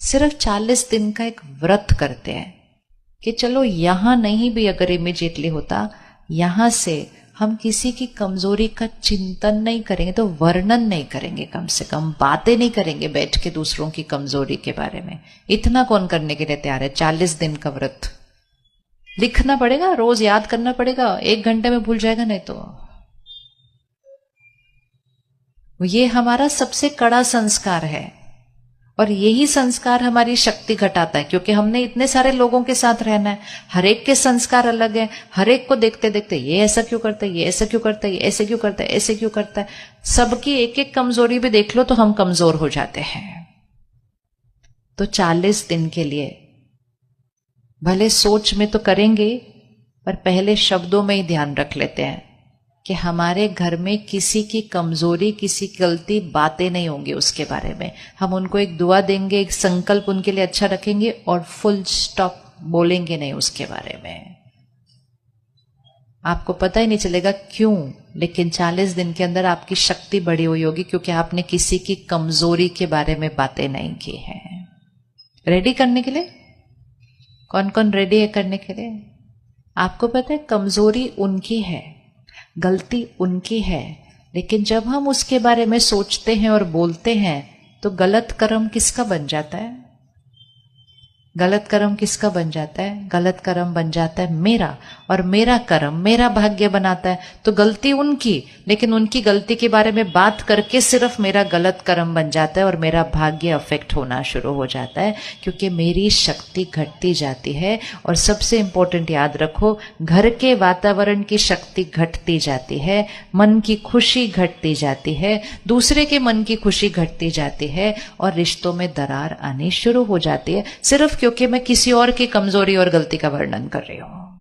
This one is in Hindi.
सिर्फ 40 दिन का एक व्रत करते हैं कि चलो यहां नहीं भी अगर इमीडिएटली होता, यहां से हम किसी की कमजोरी का चिंतन नहीं करेंगे, तो वर्णन नहीं करेंगे, कम से कम बातें नहीं करेंगे बैठ के दूसरों की कमजोरी के बारे में। इतना कौन करने के लिए तैयार है? 40 दिन का व्रत लिखना पड़ेगा, रोज याद करना पड़ेगा, 1 घंटे में भूल जाएगा नहीं तो। ये हमारा सबसे कड़ा संस्कार है और यही संस्कार हमारी शक्ति घटाता है, क्योंकि हमने इतने सारे लोगों के साथ रहना है, हर एक के संस्कार अलग है, हर एक को देखते देखते ये ऐसा क्यों करता है, ये ऐसा क्यों करता है, ये ऐसे क्यों करता है, ऐसे क्यों करता है, सबकी एक एक कमजोरी भी देख लो तो हम कमजोर हो जाते हैं। तो 40 दिन के लिए भले सोच में तो करेंगे, पर पहले शब्दों में ही ध्यान रख लेते हैं कि हमारे घर में किसी की कमजोरी, किसी की गलती, बातें नहीं होंगी उसके बारे में। हम उनको एक दुआ देंगे, एक संकल्प उनके लिए अच्छा रखेंगे और फुल स्टॉप, बोलेंगे नहीं उसके बारे में। आपको पता ही नहीं चलेगा क्यों, लेकिन 40 दिन के अंदर आपकी शक्ति बढ़ी हुई होगी, क्योंकि आपने किसी की कमजोरी के बारे में बातें नहीं की हैं। रेडी करने के लिए? कौन कौन रेडी है करने के लिए? आपको पता है कमजोरी उनकी है, गलती उनकी है, लेकिन जब हम उसके बारे में सोचते हैं और बोलते हैं तो गलत कर्म किसका बन जाता है? गलत कर्म किसका बन जाता है? गलत कर्म बन जाता है मेरा, और मेरा कर्म मेरा भाग्य बनाता है। तो गलती उनकी, लेकिन उनकी गलती के बारे में बात करके सिर्फ मेरा गलत कर्म बन जाता है और मेरा भाग्य अफेक्ट होना शुरू हो जाता है, क्योंकि मेरी शक्ति घटती जाती है। और सबसे इंपॉर्टेंट याद रखो, घर के वातावरण की शक्ति घटती जाती है, मन की खुशी घटती जाती है, दूसरे के मन की खुशी घटती जाती है और रिश्तों में दरार आनी शुरू हो जाती है, सिर्फ क्योंकि मैं किसी और की कमजोरी और गलती का वर्णन कर रही हूं।